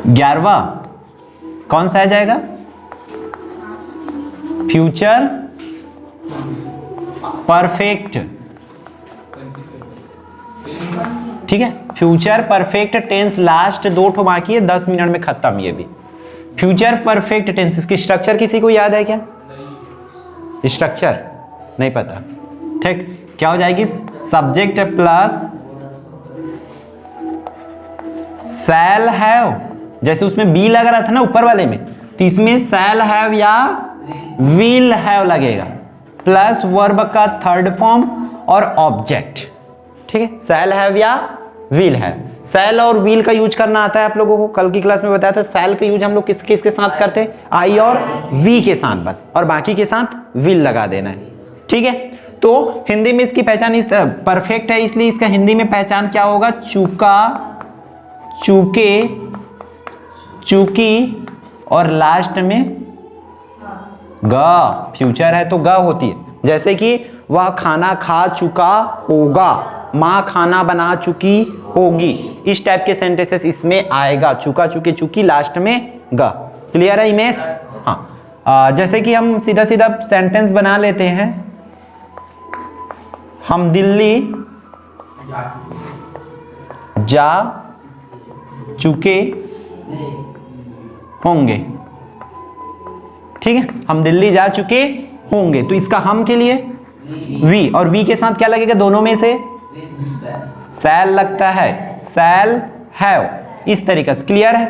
11वां कौन सा आ जाएगा? Future perfect. ठीक है, फ्यूचर परफेक्ट टेंस लास्ट 2 ठो बाकी है, 10 मिनट में खत्म ये भी। फ्यूचर परफेक्ट टेंस, इसकी स्ट्रक्चर किसी को याद है क्या? स्ट्रक्चर नहीं पता, ठीक। क्या हो जाएगी? सब्जेक्ट प्लस शैल हैव, जैसे उसमें बी लग रहा था ना ऊपर वाले में, तो इसमें शैल हैव या विल हैव लगेगा, प्लस वर्ब का थर्ड फॉर्म और ऑब्जेक्ट। ठीक है, शैल हैव या विल हैव। शैल और विल का यूज करना आता है आप लोगों को, कल की क्लास में बताया था। शैल का यूज हम लोग किस किसके साथ करते हैं? आई और वी के साथ बस, और बाकी के साथ विल लगा देना है। ठीक है, तो हिंदी में इसकी पहचान इस परफेक्ट है, इसलिए इसका हिंदी में पहचान क्या होगा? चूका, चूके, चूकी और लास्ट में ग। फ्यूचर है तो ग होती है, जैसे कि वह खाना खा चुका होगा, माँ खाना बना चुकी होगी, इस टाइप के सेंटेंसेस इसमें आएगा। चुका, चुके, चुकी, लास्ट में ग। क्लियर है इमेज? हाँ, जैसे कि हम सीधा सीधा सेंटेंस बना लेते हैं। हम दिल्ली जा चुके होंगे। ठीक है, हम दिल्ली जा चुके होंगे, तो इसका हम के लिए वी, और वी के साथ क्या लगेगा? दोनों में से शैल लगता है, शैल हैव, इस तरीके से। क्लियर है?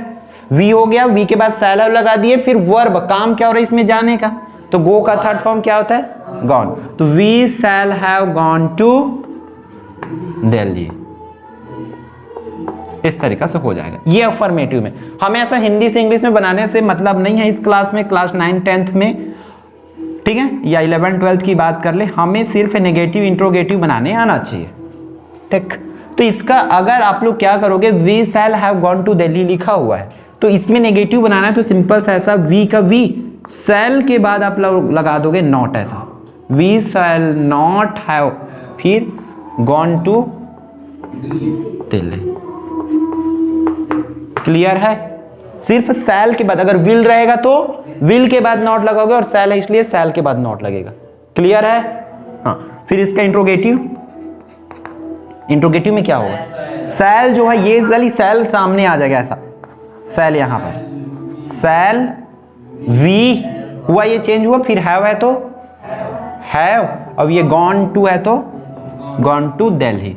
वी हो गया, वी के बाद शैल हैव लगा दिए, फिर वर्ब, काम क्या हो रहा है इसमें? जाने का, तो गो का थर्ड फॉर्म क्या होता है? गॉन। तो we shall have gone to Delhi, इस तरीका से हो जाएगा। ये अफर्मेटिव में। हमें ऐसा हिंदी से इंग्लिश में बनाने से मतलब नहीं है इस क्लास में, क्लास 9 10th में, ठीक है, या 11 12 की बात कर ले, हमें सिर्फ नेगेटिव इंट्रोगेटिव बनाने आना चाहिए। ठीक, तो इसका अगर आप लोग क्या करोगे? We shall have gone to Delhi लिखा हुआ है, तो इसमें नेगेटिव बनाना है, तो सिंपल सा ऐसा वी का वी, शैल के बाद आप लोग लगा दोगे नॉट, ऐसा वी शैल नॉट हैव, फिर गॉन टू दिल्ली। क्लियर है? सिर्फ शैल के बाद, अगर विल रहेगा तो विल के बाद नॉट लगाओगे, और शैल है इसलिए शैल के बाद नॉट लगेगा। क्लियर है? हाँ, फिर इसका इंट्रोगेटिव, इंट्रोगेटिव में क्या होगा? शैल जो है, ये वाली शैल सामने आ जाएगा, ऐसा शैल यहां पर, शैल वी हुआ, ये चेंज हुआ, फिर हैव है तो हैव, अब ये गॉन टू है तो गॉन टू दिल्ली,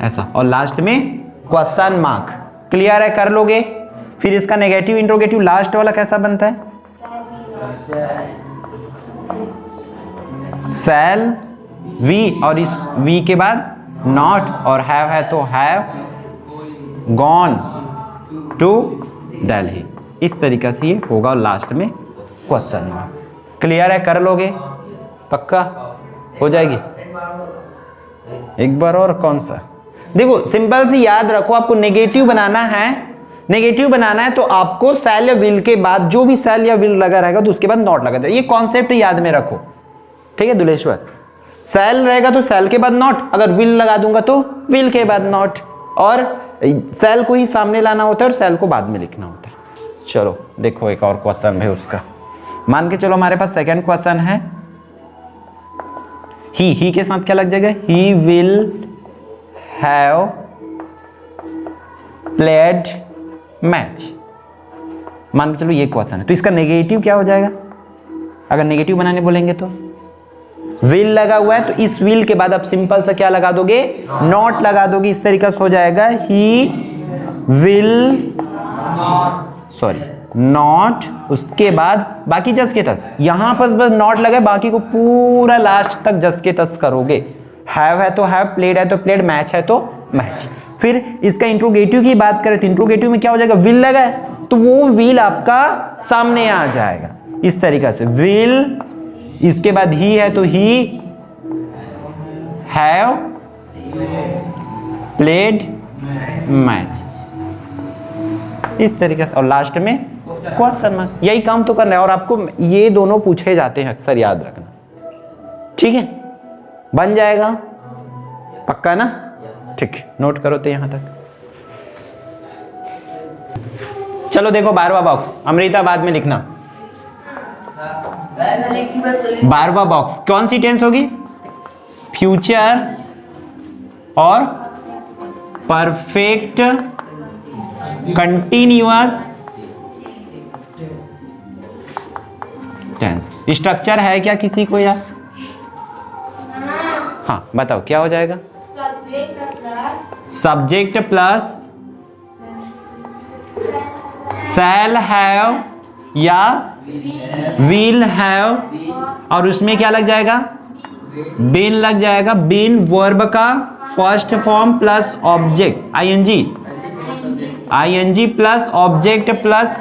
ऐसा, और लास्ट में क्वेश्चन मार्क। क्लियर है? कर लोगे? फिर इसका नेगेटिव इंट्रोगेटिव लास्ट वाला कैसा बनता है? शैल वी, और इस वी के बाद नॉट, और हैव है तो हैव गॉन टू दिल्ली, इस तरीके से ये होगा, और लास्ट में क्वेश्चन मार्क। क्लियर है? कर लोगे? पक्का हो जाएगी? एक बार और, कौन सा? देखो सिंपल सी याद रखो, आपको नेगेटिव बनाना है, नेगेटिव बनाना है तो आपको शैल या विल के बाद, जो भी शैल या विल लगा रहेगा तो उसके बाद नॉट लगा देगा। ये कॉन्सेप्ट याद में रखो, ठीक है दुलेश्वर? शैल रहेगा तो शैल के बाद नॉट, अगर विल लगा दूंगा तो विल के बाद नॉट, और शैल को ही सामने लाना होता है और शैल को बाद में लिखना होता है। चलो देखो एक और क्वेश्चन है उसका, मान के चलो हमारे पास सेकेंड क्वेश्चन है, ही के साथ क्या लग जाएगा? He will have played match. मान के चलो ये क्वेश्चन है, तो इसका नेगेटिव क्या हो जाएगा? अगर नेगेटिव बनाने बोलेंगे तो विल लगा हुआ है, तो इस विल के बाद आप सिंपल सा क्या लगा दोगे? नॉट लगा दोगे, इस तरीके से हो जाएगा, ही विल नॉट, उसके बाद बाकी जस के तस, यहां पर बस नॉट लगा, बाकी को पूरा लास्ट तक जस के तस करोगे। हैव है तो हैव, प्लेड है तो प्लेड, मैच है तो मैच। फिर इसका इंट्रोगेटिव की बात करें तो इंट्रोगेटिव में क्या हो जाएगा? विल लगा है तो वो विल आपका सामने आ जाएगा, इस तरीके से विल, इसके बाद ही है तो ही हैव प्लेड मैच, इस तरीके से, और लास्ट में क्वेश्चन मार्क। यही काम तो करना है, और आपको ये दोनों पूछे जाते हैं अक्सर, याद रखना। ठीक है, बन जाएगा? पक्का ना? ठीक, नोट करो तो यहां तक। चलो देखो 12वां बॉक्स, अमृता बाद में लिखना। 12वां बॉक्स कौन सी टेंस होगी? फ्यूचर और परफेक्ट कंटिन्यूअस टेंस। स्ट्रक्चर है क्या किसी को यार? हाँ बताओ क्या हो जाएगा? सब्जेक्ट प्लस शैल हैव या विल हैव, और उसमें क्या लग जाएगा? बीन लग जाएगा। बीन वर्ब का first form plus object ING, ING plus object plus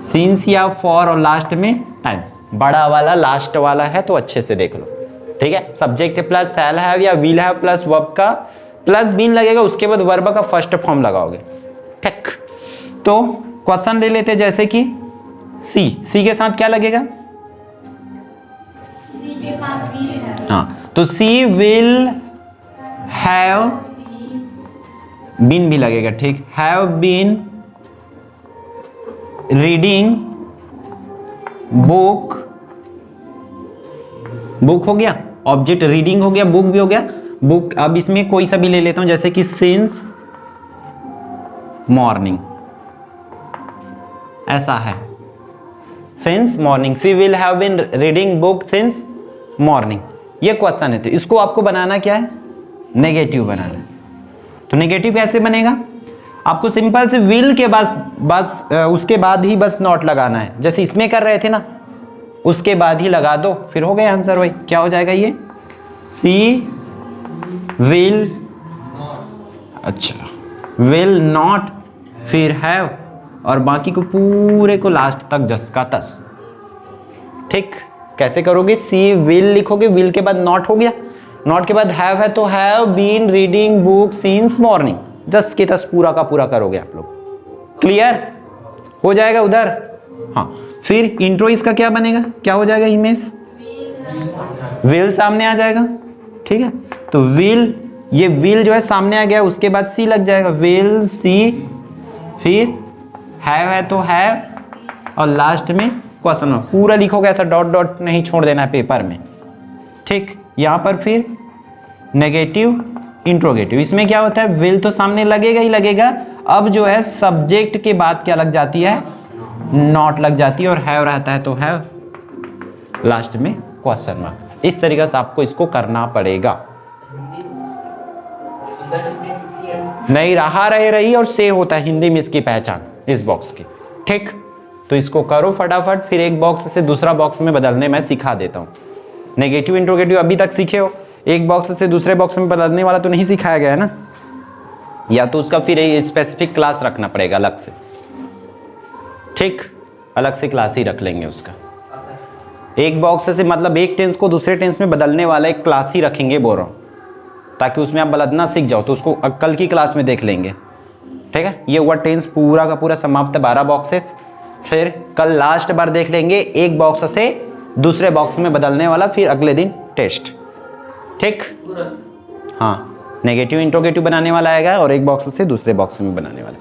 since या फॉर और लास्ट में टाइम। बड़ा वाला लास्ट वाला है तो अच्छे से देख लो, ठीक है। सब्जेक्ट प्लस शैल हैव या विल हैव प्लस वर्ब का प्लस बीन लगेगा, उसके बाद वर्ब का फर्स्ट फॉर्म लगाओगे, ठीक। तो क्वेश्चन ले लेते जैसे कि सी, सी के साथ क्या लगेगा? सी के साथ विल है। हाँ तो सी विल हैव, बीन भी लगेगा, ठीक। Have been reading book, book हो गया, ऑब्जेक्ट रीडिंग हो गया, बुक भी हो गया, बुक। अब इसमें कोई सा भी ले लेता हूं जैसे कि सिंस मॉर्निंग, ऐसा है since morning, she will have been reading book since morning. ये क्वेश्चन है, तो इसको आपको बनाना क्या है? नेगेटिव बनाना है। तो नेगेटिव कैसे बनेगा? आपको सिंपल से विल के बस उसके बाद ही बस नॉट लगाना है, जैसे इसमें कर रहे थे ना, उसके बाद ही लगा दो, फिर हो गया आंसर। वही क्या हो जाएगा ये? सी विल, अच्छा विल नॉट, फिर हैव, और बाकी को पूरे को लास्ट तक जस का तस, ठीक। कैसे करोगे? सी विल लिखोगे, विल के बाद नॉट हो गया, नॉट के बाद हैव है तो have been reading book since morning, जस के तस पूरा का पूरा करोगे आप लोग। क्लियर हो जाएगा उधर? हाँ। फिर इंट्रो इसका क्या बनेगा? क्या हो जाएगा इमेज? विल सामने आ जाएगा, ठीक है। तो विल, ये विल जो है सामने आ गया, उसके बाद सी लग जाएगा, विल सी, फिर हैव है तो हैव, और लास्ट में क्वेश्चन मार्क। पूरा लिखोगे ऐसा, डॉट डॉट नहीं छोड़ देना है पेपर में, ठीक। यहां पर फिर नेगेटिव इंट्रोगेटिव, इसमें क्या होता है? विल तो सामने लगेगा ही लगेगा, अब जो है सब्जेक्ट के बाद क्या लग जाती है? नॉट लग जाती है, और हैव रहता है तो हैव, लास्ट में क्वेश्चन मार्क। इस तरीके से आपको इसको करना पड़ेगा। नहीं रहा रही और से होता है हिंदी में इसकी पहचान, इस बॉक्स की, ठीक। तो इसको करो फटाफट, फिर एक बॉक्स से दूसरा बॉक्स में बदलने मैं सिखा देता हूं। नेगेटिव इंट्रोगेटिव अभी तक सीखे हो, एक बॉक्स से दूसरे बॉक्स में बदलने वाला तो नहीं सिखाया गया है ना, या तो उसका फिर स्पेसिफिक क्लास रखना पड़ेगा अलग से, ठीक। अलग से क्लास ही रख लेंगे उसका। एक बॉक्स से मतलब एक टेंस को दूसरे टेंस में बदलने वाला एक क्लास ही रखेंगे, बोल रहा हूं, ताकि उसमें आप बदलना सीख जाओ, तो उसको कल की क्लास में देख लेंगे, ठीक है। ये हुआ टेंस पूरा का पूरा समाप्त, 12 बॉक्सेस। फिर कल लास्ट बार देख लेंगे एक बॉक्स से दूसरे बॉक्स में बदलने वाला, फिर अगले दिन टेस्ट, ठीक। हाँ नेगेटिव इंट्रोगेटिव बनाने वाला आएगा और एक बॉक्स से दूसरे बॉक्स में बनाने वाला।